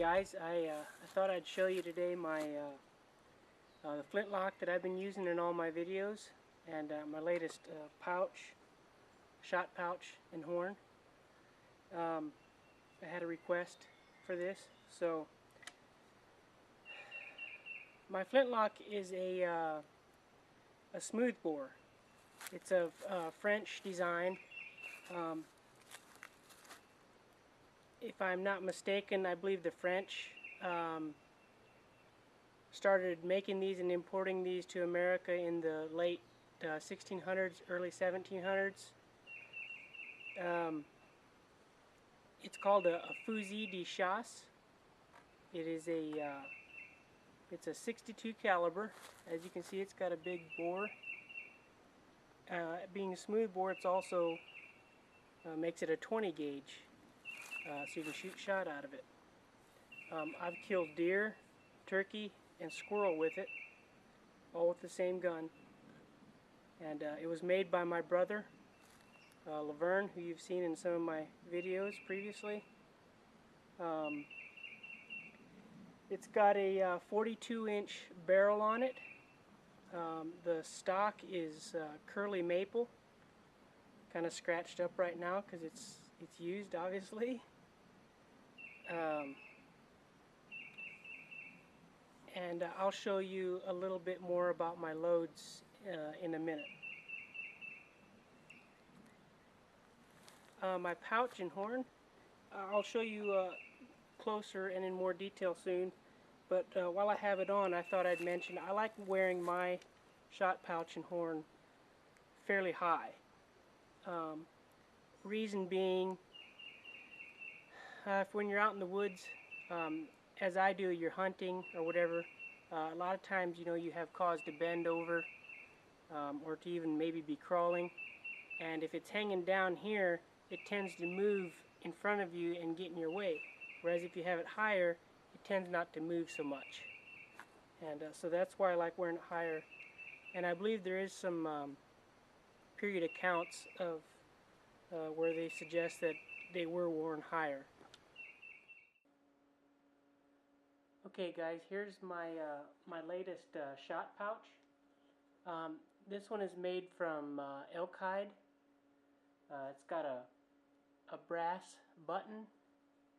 guys, I thought I'd show you today my the flintlock that I've been using in all my videos, and my latest pouch, shot pouch and horn. I had a request for this, so my flintlock is a smooth bore. It's a French design. If I'm not mistaken, I believe the French started making these and importing these to America in the late 1600s, early 1700s. It's called a fusil de chasse. It is it's a 62 caliber. As you can see, it's got a big bore. Being a smooth bore, it's also makes it a 20 gauge. So you can shoot shot out of it. I've killed deer, turkey, and squirrel with it, all with the same gun. And it was made by my brother, Laverne, who you've seen in some of my videos previously. It's got a 42-inch barrel on it. The stock is curly maple, kind of scratched up right now because it's used, obviously. And I'll show you a little bit more about my loads in a minute. My pouch and horn, I'll show you closer and in more detail soon, but while I have it on, I thought I'd mention I like wearing my shot pouch and horn fairly high. Reason being, if when you're out in the woods, as I do, you're hunting or whatever, a lot of times, you know, you have cause to bend over or to even maybe be crawling, and if it's hanging down here, it tends to move in front of you and get in your way, whereas if you have it higher, it tends not to move so much. And so that's why I like wearing it higher. And I believe there is some period accounts of where they suggest that they were worn higher. Okay guys, here's my my latest shot pouch. This one is made from elk hide. It's got a brass button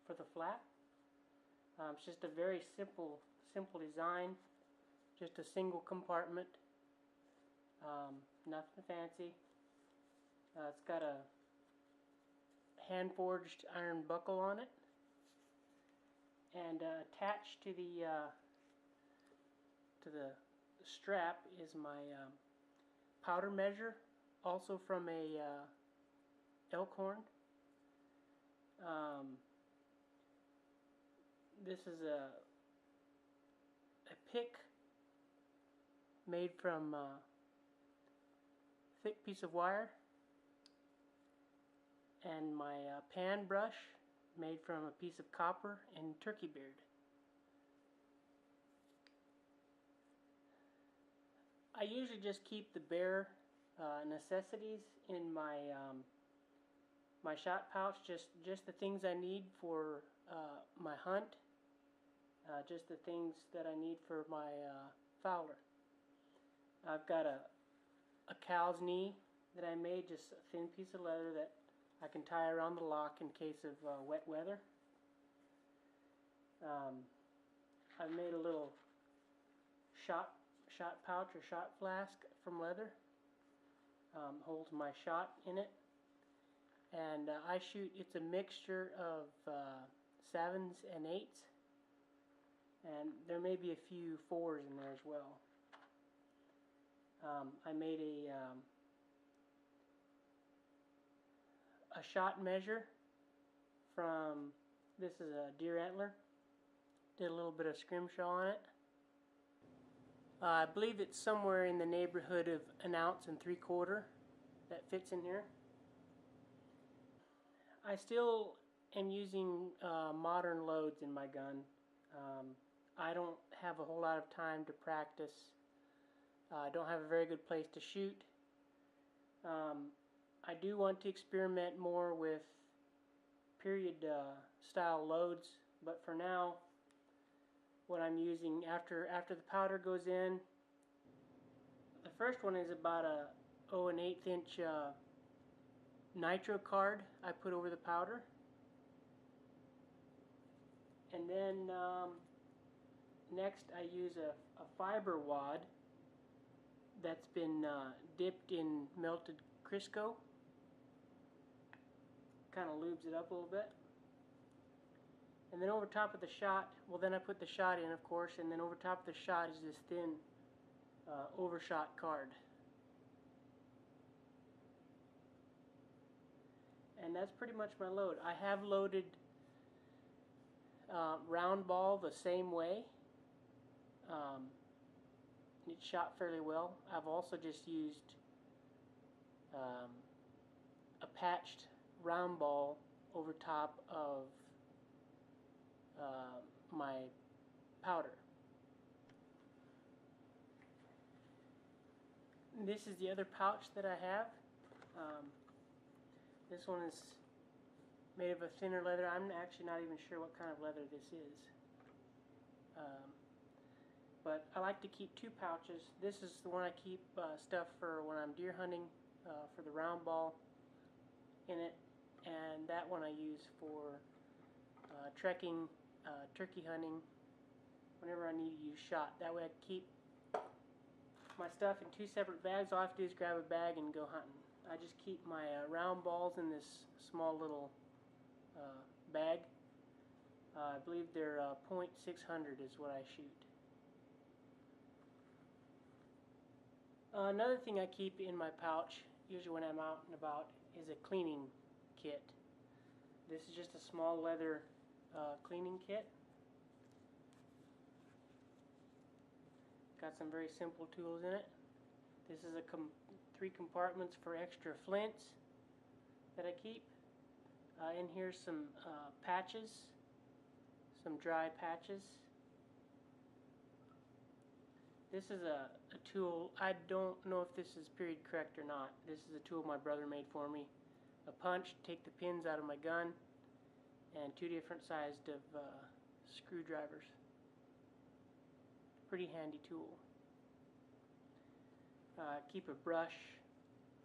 for the flap. It's just a very simple design, just a single compartment, nothing fancy. It's got a hand-forged iron buckle on it, and attached to the strap is my powder measure, also from a elk horn. This is a pick made from a thick piece of wire, and my pan brush made from a piece of copper and turkey beard. I usually just keep the bare necessities in my my shot pouch, just the things I need for my hunt, just the things that I need for my fowler. I've got a cow's knee that I made, just a thin piece of leather that I can tie around the lock in case of wet weather. I've made a little shot pouch or shot flask from leather. Holds my shot in it. And I shoot, it's a mixture of 7s and 8s, and there may be a few 4s in there as well. I made a shot measure from, this is a deer antler, did a little bit of scrimshaw on it. I believe it's somewhere in the neighborhood of 1 3/4 ounces that fits in here. I still am using modern loads in my gun. I don't have a whole lot of time to practice. I don't have a very good place to shoot. I do want to experiment more with period style loads, but for now what I'm using after the powder goes in. The first one is about a 1/8 inch nitro card I put over the powder, and then next I use a fiber wad that's been dipped in melted Crisco. Kind of lubes it up a little bit. And then over top of the shot, well, then I put the shot in, of course, and then over top of the shot is this thin overshot card. And that's pretty much my load. I have loaded round ball the same way. It shot fairly well. I've also just used a patched round ball over top of my powder. This is the other pouch that I have. This one is made of a thinner leather. I'm actually not even sure what kind of leather this is. But I like to keep two pouches. This is the one I keep stuff for when I'm deer hunting, for the round ball in it, and that one I use for trekking, turkey hunting, whenever I need to use shot. That way I keep my stuff in two separate bags. All I have to do is grab a bag and go hunting. I just keep my round balls in this small little bag. I believe they're .600 is what I shoot. Another thing I keep in my pouch, usually when I'm out and about, is a cleaning kit. This is just a small leather cleaning kit. Got some very simple tools in it. This is 3 compartments for extra flints that I keep. In here's some patches, some dry patches. This is a tool. I don't know if this is period correct or not. This is a tool my brother made for me. A punch to take the pins out of my gun, and 2 different sized of screwdrivers. Pretty handy tool. Keep a brush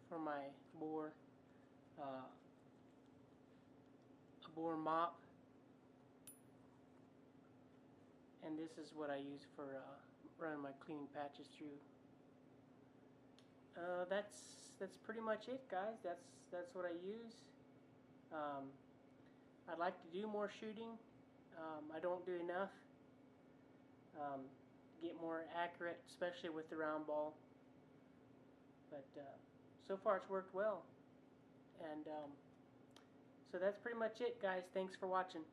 for my boar, a boar mop, and this is what I use for running my cleaning patches through. That's pretty much it, guys. That's what I use. I'd like to do more shooting. I don't do enough. Get more accurate, especially with the round ball. But so far it's worked well. And so that's pretty much it, guys. Thanks for watching.